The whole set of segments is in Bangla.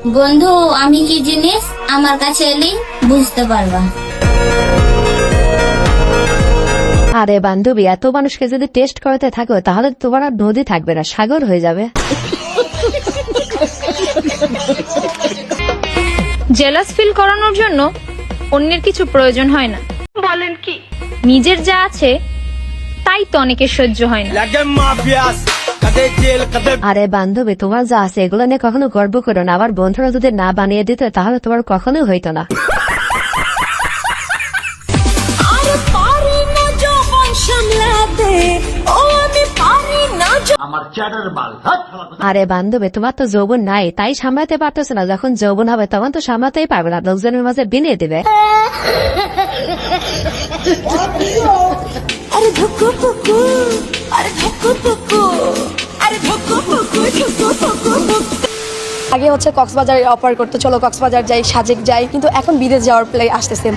বন্ধু, আমি কি জিনিস আমার কাছে এলেই বুঝতে পারবা। আরে বান্ধবী, এত মানুষকে যদি টেস্ট করতে থাকো তাহলে তোমার আর নদী থাকবে না, সাগর হয়ে যাবে। জেলাস ফিল করানোর জন্য অন্যের কিছু প্রয়োজন হয় না। বলেন কি? নিজের যা আছে তাই তো অনেকের সহ্য হয় না। আরে বান্ধবী, তোমার যা আছে এগুলো নিয়ে কখনো গর্ব করো না। আবার বন্ধুরা যদি না বানিয়ে দিত তাহলে তোমার কখনোই হইতো না। আরে বান্ধবী, তোমার তো যৌবন নাই তাই সামলাতে পারতেছে না, যখন যৌবন হবে তখন তো সামলাতেই পারবে না, লোকজনের মাঝে বিনিয়ে দিবে। আগে হচ্ছে কক্সবাজারে অফার করতে, চলো কক্সবাজার যাই, সাজেক যাই, কিন্তু এখন বিদেশ যাওয়ার প্লে আসতেছে।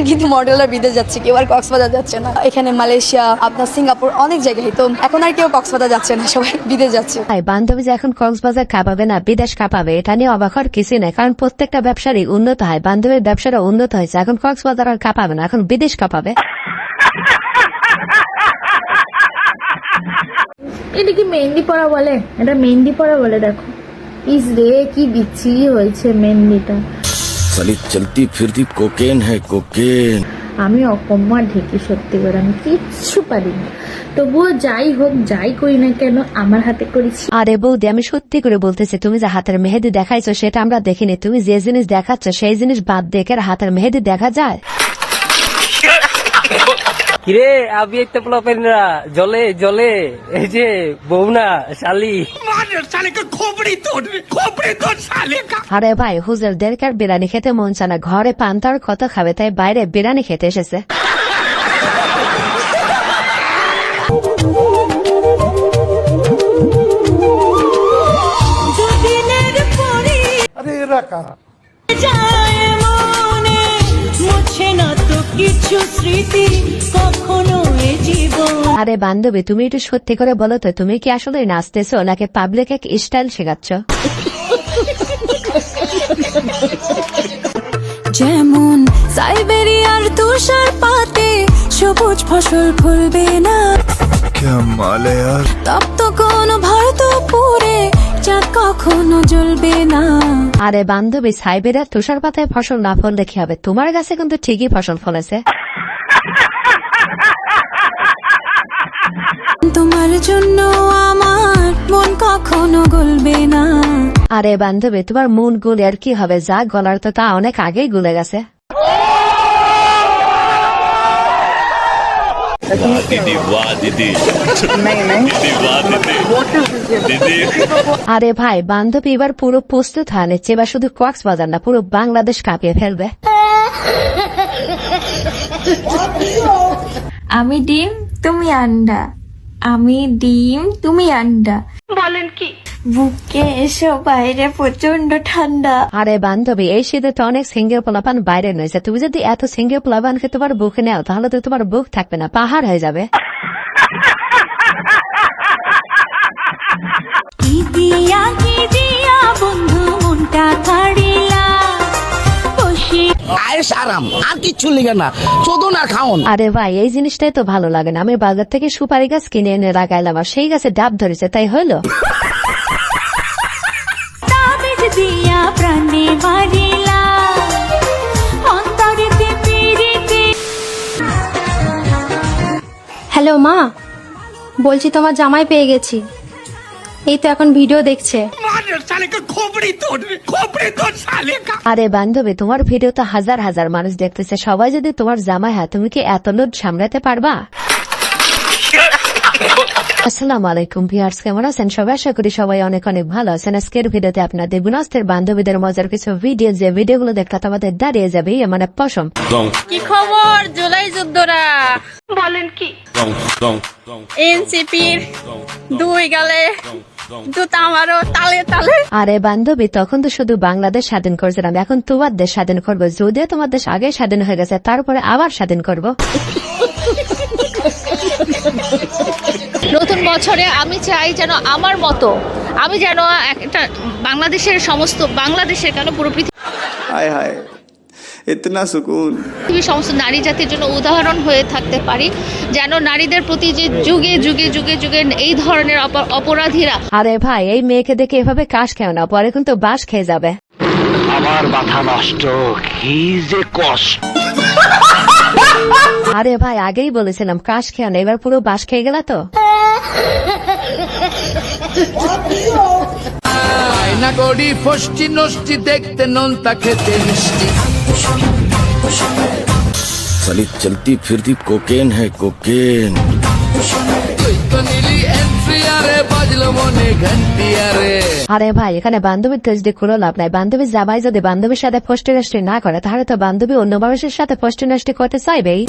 কিন্তু মডেলরা বিদেশ যাচ্ছে, কেউ আর কক্সবাজার যাচ্ছে না। এখানে মালয়েশিয়া, আপনার সিঙ্গাপুর, অনেক জায়গায়। তো এখন আর কেউ কক্সবাজার যাচ্ছে না, সবাই বিদেশ যাচ্ছে। বান্ধবী যে এখন কক্সবাজার কাঁপাবে না বিদেশ কাঁপাবে, এটা নিয়ে অবাক হওয়ার কিছুই নেই, কারণ প্রত্যেকটা ব্যবসারই উন্নত হয়। বান্ধবীর ব্যবসাটা উন্নত হয়েছে, এখন কক্সবাজার আর কাঁপাবে না, এখন বিদেশ কাঁপাবে। এটা কি মেহেন্দি পরা বলে? এটা মেহেন্দি পরা বলে। দেখো ইস রে, কি বিচ্ছিরি হয়েছে মেহেন্দিটা। साली चलती फिरती कोकेन है कोकेन। আমি অকম্মা ঢেকি, সত্যি করে আমি কিচ্ছু পারি না। তবুও যাই হোক, যাই করি না কেন আমার হাতে করেছি। আরে বৌদি, আমি সত্যি করে বলতেছি, তুমি যে হাতের মেহেদি দেখাইছো সেটা আমরা দেখিনি। তুমি যে জিনিস দেখাচ্ছ সেই জিনিস বাদ দেখে হাতের মেহেদি দেখা যায়? কিরে আবি একটা পোলাপেনরা জলে জলে, এই যে বউনা শালি। আরে ভাই, হুজুরদেরকার বিরিয়ানি খেতে মন চায় না, ঘরে পান্তার কত খাবে, তাই বাইরে বিরিয়ানি খেতে এসেছে। আরে বান্ধবী, তুমি একটু সত্যি করে বলো তো, তুমি কি আসলে নাচতেছো নাকি পাবলিক এক স্টাইল শেখাচ্ছ? যেমন সাইবেরিয়ার তুষার পাতে সবুজ ফসল ফলবে না, তপ্ত কোন ভারতপুরে চাঁদ কখনো জ্বলবে না। আরে বান্ধবী, সাইবেরিয়ার তুষারপাতায় ফসল না ফললে কি হবে? তোমার কাছে কিন্তু ঠিকই ফসল ফলেছে। তোমার জন্য আমার মন কখনো গলবে না। আরে বান্ধবী, তোমার মন গুলে আর কি হবে? যা গলার তো তা অনেক আগেই গুলে গেছে। আরে ভাই বান্ধবী, এবার পুরো প্রস্তুত হয় নিচ্ছে, এবার শুধু কক্সবাজার না পুরো বাংলাদেশ কাঁপিয়ে ফেলবে। আমি ডিম তুমি আন্ডা, আমি ডিম তুমি আন্ডা। বলেন কি? বুকে এসো, বাইরে প্রচন্ড ঠান্ডা। আরে বান্ধবী, এই শীতে তো অনেক সিঙ্গেল পোলাপান বাইরে নয়েছে, তুমি যদি এত সিঙ্গেল পোলাপানকে তোমার বুকে নেও তাহলে তো তোমার বুক থাকবে না, পাহাড় হয়ে যাবে। কি দিয়া বন্ধু মনটা কাড়িলা, বসে আয়েশ আরাম আর কিচ্ছু লিগে না, চোদন আর খাওন। আরে ভাই, এই জিনিসটাই তো ভালো লাগে না। আমি বাজার থেকে সুপারি গাছ কিনে এনে লাগাইলাম আর সেই গাছে ডাব ধরেছে, তাই হলো। তাবিজ দিয়া প্রাণে বাড়িলা, অন্তরেতে পিরিতে। হ্যালো মা, বলছি তোমার জামাই পেয়ে গেছি, এই তো এখন ভিডিও দেখছে। আরে বান্ধবী, তোমার ভিডিও তো হাজার হাজার মানুষ দেখতেছে, সবাই যদি তোমার জামাই হয় তুমি কি এত লোড সামলাতে পারবা? আসসালামু আলাইকুম ভিউয়ার্স, কেমন আছেন সবাই? আশা করি সবাই অনেক অনেক ভালো আছেন। আজকের ভিডিওতে আপনাদের গুণাস্তের বান্ধবীদের মজার কিছু ভিডিও, যে ভিডিওগুলো দেখলে তোমাদের দাঁড়িয়ে যাবে মানে পশম। কি খবর জুলাই যোদ্ধারা? বলেন কি? এনসিপির দুই গালে জুতা আমারও তালে তালে। আরে বান্ধবী, তখন তো শুধু বাংলাদেশ স্বাধীন করেছিলাম, এখন তোমার দেশ স্বাধীন করবো। যদিও তোমার দেশ আগে স্বাধীন হয়ে গেছে, তারপরে আবার স্বাধীন করবো। নতুন বছরে আমি চাই যেন আমার মতো আমি যেন একটা বাংলাদেশের সমস্ত বাংলাদেশের কেন পুরো हाय हाय इतना सुकून পৃথিবীর সমস্ত নারী জাতির জন্য উদাহরণ হয়ে থাকতে পারি, যেন নারীদের প্রতি যে যুগে যুগে যুগে যুগে এই ধরনের অপরাধীরা। আরে ভাই, এই মেয়েকে দেখে এভাবে কাশ খেও না, পরে কিন্তু বাস খেয়ে যাবে। আমার মাথা নষ্ট, কি যে কষ্ট। আরে ভাই, আগেই বলেছিলাম কাশ খেও না, এবার পুরো বাস খেয়ে গেলা তো। আয়না গড়ি ফষ্টি নষ্টি দেখতে নোনতা খেতে মিষ্টি। साली चलती फिरती कोकेन है कोकेन। তুই তো নিলি এন্ট্রি আরে বাজলো মনে ঘন্টি আরে। আরে ভাই, এখানে বান্ধবীর তেজডি কোনো লাভ নাই। বান্ধবীর জামাই যদি বান্ধবীর সাথে ফষ্টি নষ্টি না করে, তাহলে তো বান্ধবী অন্য মানুষের সাথে ফষ্টি নষ্টি করতে চাইবেই।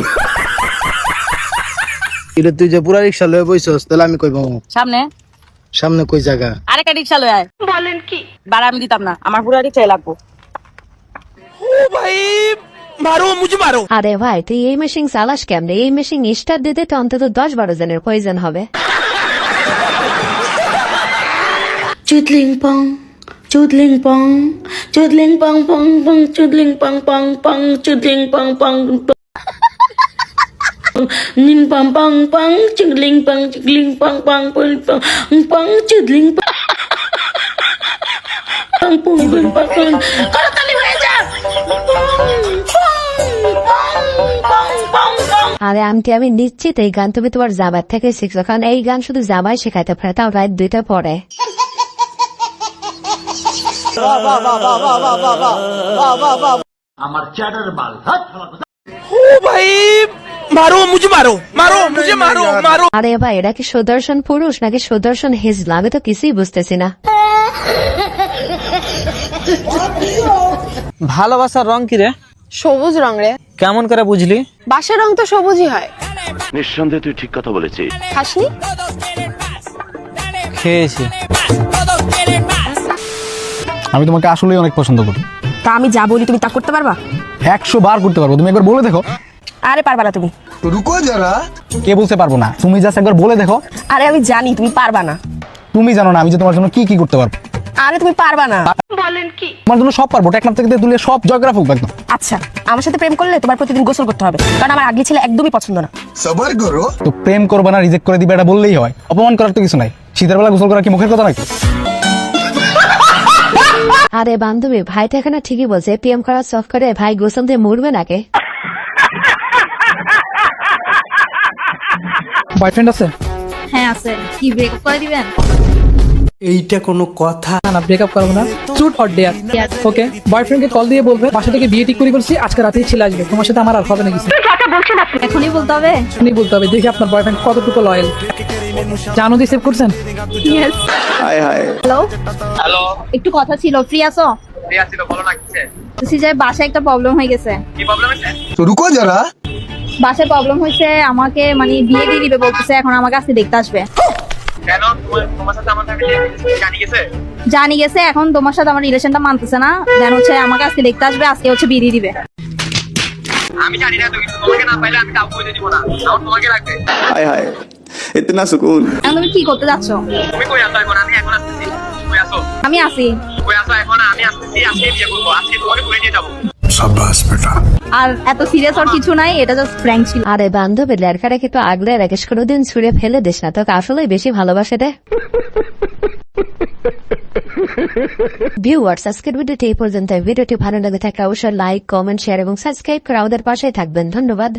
তুই যে পুরা রিক্সা লয়ে বইছস, তাহলে আমি কই পাবো? সামনে সামনে কই জায়গা? আরেকটা রিক্সা লয়ে আয়। বলেন কি? ভাড়া আমি দিতাম না, আমার পুরো রিক্সাই লাগবো। আরে ভাই, তুই এই মেশিন চালাস কেমনে? এই মেশিন স্টার্ট দিতে তো অন্তত 10-12 জনের প্রয়োজন হবে। চুদলিং পং চুদলিং পং চুদলিং পং পং পং চুদলিং পং পং পং চুদলিং পং পং নিম পং পং পং চুদলিং পং পং পং পং চুদলিং পং পং পং করতালি হয়ে যা। আরে আন্টি, আমি নিশ্চিত এই গান তুমি তোমার জামার থেকে শিখছো, কারণ এই গান শুধু জামাই শেখাইতে পারে, তাও রাত 2টা পরে। আমার চ্যাটার বাল ও ভাই, মারো মুঝে মারো, মারো মুঝে মারো, মারো। আরে ভাই, এটা কি সুদর্শন পুরুষ নাকি সুদর্শন হিজলা? আমি তো কিছুই বুঝতেছি না। ভালোবাসার রং কি রে? সবুজ রং রে। কেমন করে বুঝলি? বাসের রং তো সবুজই হয়। निस्संदेह तू ठीक कथा बोलेছিস। খাসনি? খেয়েছি। আমি তোমাকে আসলেই অনেক পছন্দ করি। তা আমি যা বলি তুমি তা করতে পারবা? 100 বার করতে পারবো, তুমি একবার বলে দেখো। আরে পারবা না তুমি। रुको जरा কে বলতে পারবো না? তুমি জাস্ট একবার বলে দেখো। আরে আমি জানি তুমি পারবা না। তুমি জানো না আমি যে তোমার জন্য কি কি করতে পারবো। আরে তুমি পারবা না। বলেন কি? তোমার জন্য সব পারবো, টেকনাফ থেকে তুলে সব জয়গ্রাফ হোক একদম। আচ্ছা, আমার সাথে প্রেম করলে তোমার প্রতিদিন গোসল করতে হবে, কারণ আমার আগলি ছেলে একদমই পছন্দ না। सबर करो তো প্রেম করবে না, রিজেক্ট করে দিবে, এটা বললেই হয়। অপমান করার তো কিছু নাই। শীতের বেলা গোসল করা কি মুখের কথা নাকি? আরে বান্ধবী, ভাই তো এখানে ঠিকই বলছে, প্রেম করার শখ করে ভাই গোসল দিয়ে মরবে নাকি? বয়ফ্রেন্ড আছে? হ্যাঁ আছে। কি ব্রেকআপ করে দিবেন? এইটা কোনো কথা না, ব্রেকআপ করবো না। Truth or dare? ওকে, বয়ফ্রেন্ডকে কল দিয়ে বলবে বাসা থেকে বিয়ে ঠিক করে বলছি, আজকে রাতেই ছেলে আসবে, তোমার সাথে আমার আর হবে না কিছু। এখনই বলতে হবে? এখনই বলতে হবে, দেখি আপনার বয়ফ্রেন্ড কতটুকু লয়াল। জানো দিয়ে সেভ করছেন? हाय हाय হ্যালো হ্যালো, একটু কথা ছিল, ফ্রি আছো? ফ্রি আছি তো, বলো না কিছে? বুঝছি যে বাসায় একটা প্রবলেম হয়ে গেছে। কি প্রবলেম হয়েছে? तो रुको जरा বাসায় প্রবলেম হয়েছে, আমাকে মানে বিয়ে দিয়ে দিবে বলতেছে, এখন আমার কাছে দেখতে আসবে। কেন তোমার সাথে আমার ফ্যামিলি জানি গেছে? এখন তোমার সাথে আমার রিলেশনটা মানতেছে না, দেন হচ্ছে আমাকে আজকে দেখতে আসবে, আজকে হচ্ছে বিয়ে দিয়ে দিবে। আমি জানি না তো, কিন্তু তোমাকে না পাইলে আমি কাউকে বলে দিব না, আমার তোমাকে লাগবে। हाय हाय इतना सुकून এখন তুমি কি করতে যাচ্ছ? তুমি কই আসো এখন? আমি এখন আসতেছি। কই আসো? আমি আসি। কই আসো এখন? আমি আসতেছি, আজকে বিয়ে করবো, আজকে তোমাকে করে নিয়ে যাবো। शाबाश बेटा আর এত সিরিয়াস আর কিছু নাই, এটা জাস্ট ফ্র্যাঙ্ক ছিল। আরে বান্ধবী, লেরকাটাকে তো আগলে রাখিস, কোনোদিন ছুঁড়ে ফেলে দিস না, তোকে আসলেই বেশি ভালোবাসে রে। ভিউয়ার্স, আজকের ভিডিওটি এই পর্যন্ত। ভিডিওটি ভালো লাগে থাকলে অবশ্যই লাইক, কমেন্ট, শেয়ার এবং সাবস্ক্রাইব করে আমাদের পাশেই থাকবেন। ধন্যবাদ।